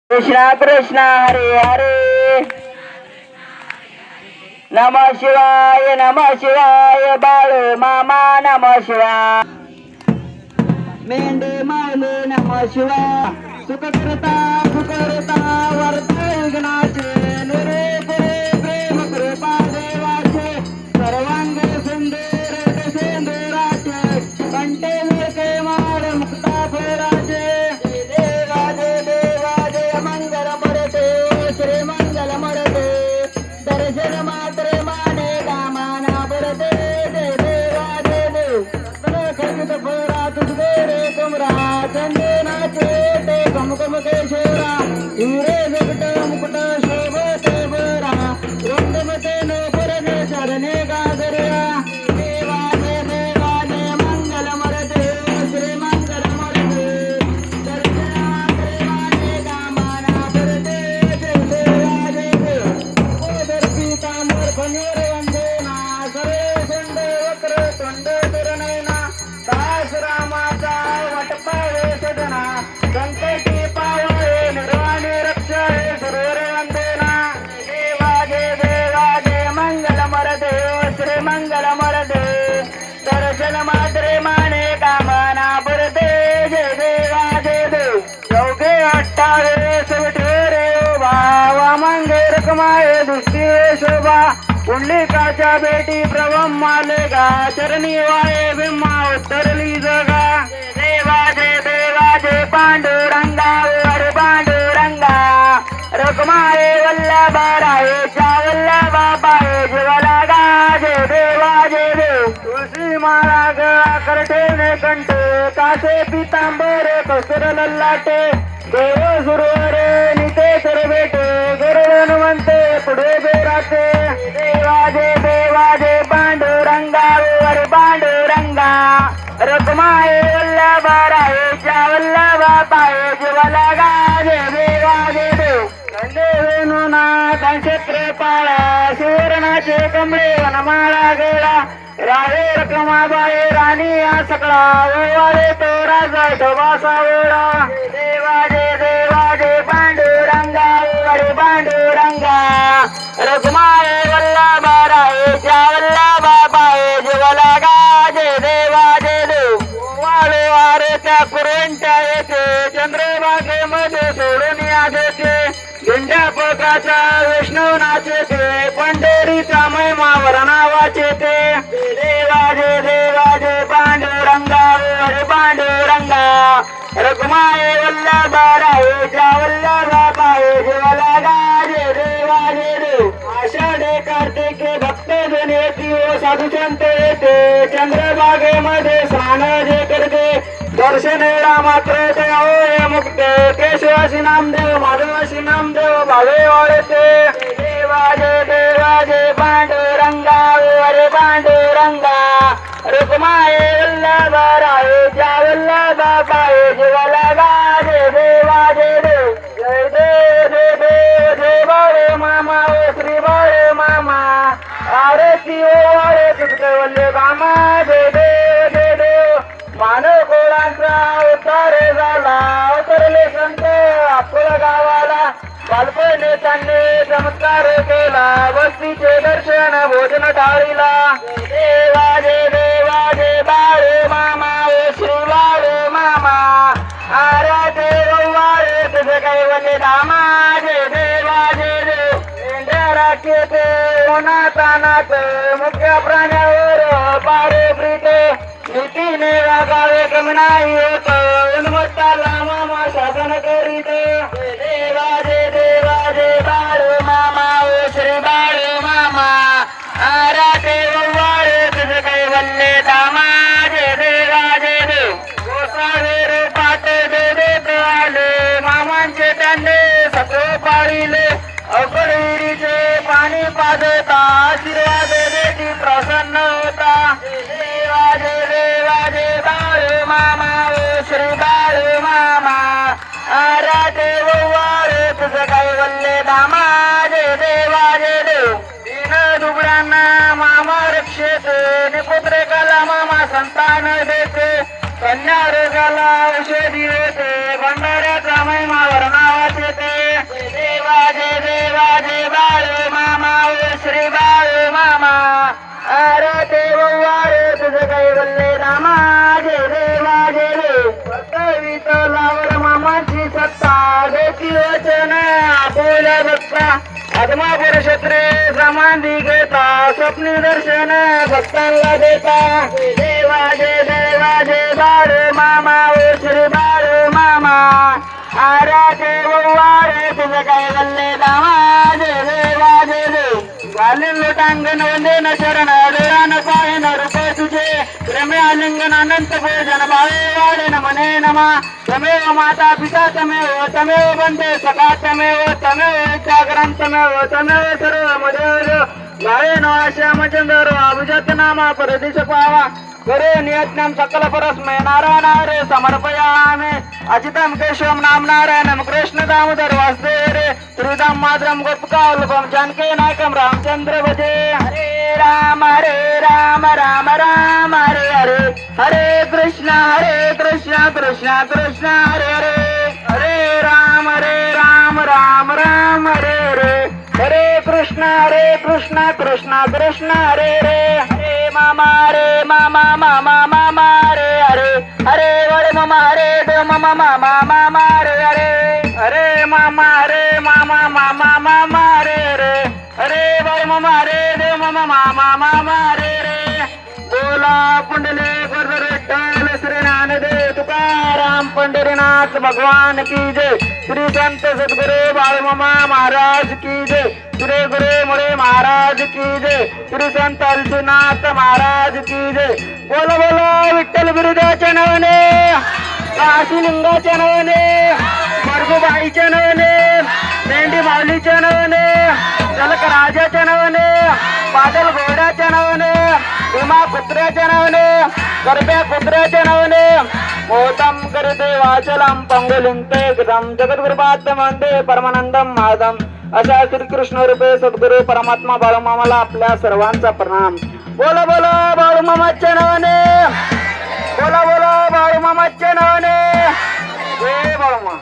कृष्णा कृष्णा हरे हरे नमः शिवाय बाळू मामा नमः शिवाय मेंढे माऊली नमः शिवाय सुख करता वर्ता विघ्नाचे निरे प्रेम कृपा देवाचे सर्वांग सुंदर सेंदुराचे कंठे मिळते माळ मुक्ता फेराचे मंगल मरते श्री मंगल मरते दर्शन मात्रे माने कामाना बरते जय देवा जय देव खचित फोरा तुझे रे तुमरा चंदनाचे ते कमकम केशोरा हिरे जगट मुकुट शोभते बरा रंगमते नो परने चरणे गाजर्या देवा जय मंगल मरते श्री मंगल मरते दर्शन मात्रे माने कामाना बरते जय देवा जय देव ओदर पीतांबर फणीर वंदेना सरे सुंद वक्र तोंड दुरनयना दास रामाचा वटपावे सदना संकटी पावळे निर्वाणी रक्षाये सुरेर वंदेना देवा जय मंगल मरदे श्री मंगल मरदे दर्शन मात्रे माने कामना बरदे जय देवा जय देव योगे 28 विठेरे उभा वामंगे रकमाये दृष्टी शोभा पुंडलिकाच्या बेटी प्रवम्माले गा चरणी वाये बिम्मा उतरली जगा देवा जय पांडुरंगा वर पांडुरंगा रकमाये वल्लभा रायेच्या वल्लभा पाये जीवाला गा जय देवा जय देव तुळशी माळा गळा करठेने कंठ कासे पितांबर कसर लल्लाटे देव सुरवरे निते सर भेटे गरुड म्हणते पुढे बेराचे देवा जय पांडुरंगा वर पांडुरंगा रकमाये वल्लभा रायेच्या वल्लभा पाये जीवाला गा जय देवा जय देव गंडे वेणुनाथ क्षेत्रपाळा सुवर्णाचे कमळे वनमाळा गेला राहे रकमाबाई राणी या सकळा ओवाळे तो राजा शोभा सावळा देवा जय पांडुरंगा वर पांडुरंगा रकमाये वल्लभा रायेच्या वल्लभा पाये जीवाला गा जय देवा जय देव ओवाळे वारे त्या कुरेंच्या येथे चंद्रभागेमध्ये सोडून या देते झेंड्या पकाचा विष्णू नाचे ते पंढरीचा महिमा वर्णावाचे ते देवा जय पांडुरंगा वर पांडुरंगा रकमाये वल्लभा रायेच्या वल्लभा पाये जीवाला गा जय देवा जय देव आषाढे कार्तिके भक्त जन येती ओ साधू संत येते चंद्रभागेमध्ये स्नान जे करते दर्शन मात्र ते होय मुक्त केशवासी नामदेव माधवासी नामदेव भावे वाळते देवा जय पांडुरंगा वर पांडुरंगा रकमाये वल्लभा रायेच्या वल्लभा पाये जीवाला गा जय देवा जय देव जय बाळे मामा ओ श्री बाळे मामा आरती ओ वाळे तुझे वल्ले कामा जय देव मानव कोळांचा उतारे झाला उतरले संत आपल्या गावाला बालपणे त्यांनी चमत्कार केला वस्तीचे दर्शन भोजन टाळीला देवा जय बाळे मामा ओ श्री बाळे मामा आराधे वाळे तुझे काही वल्ले धामा जय देवा जय देव राखेते उन्हातानात मुख्य प्राण्यावर पारे प्रीते नीतीने वागावे कमी नाही होत उन्मत्ताला मामा शासन करीते देवा जय बाळे मामा ओ श्री बाळे मामा आराधे वाळे तुझे काही वल्ले धामा जय देवा जय देव गोसावे रूपात देत आले मामांचे त्यांनी सगळे पाळीले अकडीचे पाणी पाजता आशीर्वाद देती प्रसन्न होता देवा जय बाळे मामा ओ श्री बाळे मामा आराधे वाळे तुझं काही वल्ले धामा जय देवा जय देव दीन दुबळ्यांना मामा रक्षेते निपुत्रेकाला मामा संतान देते कन्या रोगाला औषधी देते भंडाऱ्याचा महिमा वर्णावाचे ते लेखी वचन आपुल्या भक्ता आत्मापुर क्षत्रे समाधी घेता स्वप्नी दर्शन भक्तांना देता देवा जय देवा जय बाळू मामा ओ श्री बाळू मामा आराचे ववारे तुझं काय गल्ले दामा जय देवा जय देव घालीन लोटांगण वंदे न शरण देवान पाहे न रूप तुझे प्रेमे आलिंगन अनंत भोजन भावे वाडे न मने नमा तमेव माता पिता तमेव बंधे सखा तमेव जागरण तमेव सर्व मदेव भावे न श्यामचंद्र अभिजत नामा परदेश पावा करे नियज्ञम सकल परस्मै नारायण हरे समर्पयामि अचितं केशवं नाम नारायणं कृष्ण दामोदर वासुदेव रे त्रिदं मातरं गोपकावल्लभं जानकी नायकं रामचंद्र भजे हरे राम राम राम हरे हरे हरे कृष्ण कृष्ण कृष्ण हरे हरे हरे राम राम राम हरे हरे हरे कृष्ण कृष्ण कृष्ण हरे हरे मामा मामा हरे हरे वरे मामा हरे देव मामा मामा हरे हरे मामा हरे हरे वरे मामा हरे देव मामा मामा हरे बोला पुंडले गुरुविठ्ठल श्री ज्ञानदेव तुकाराम पंढरीनाथ भगवान की जय श्री संत सद्गुरु बाळूमामा महाराज की जय श्री गुरु मुळे महाराज की जय श्री संत अलसीनाथ महाराज की जय बोला बोला विठ्ठल बिरुदाच्या नावाने काशीलिंगाच्या नावाने मरगुबाईच्या नावाने मेंढी माऊलीच्या नावाने जलक राजाच्या नावाने बादल घोड्याच्या नावाने भीमा कुत्र्याच्या नावाने गरब्या कुत्र्याच्या नावाने मोदम करते वाचलम पंगुलिंते गदम जगद्गुरुपाद मंदे परमानंदम माधम अशा श्रीकृष्ण रूपे सद्गुरु परमात्मा बाळूमामाला आपल्या सर्वांचा प्रणाम बोला बोला बाळूमामाच्या नावाने बोला बोला बाळूमामाच्या नावाने जय बाळूमा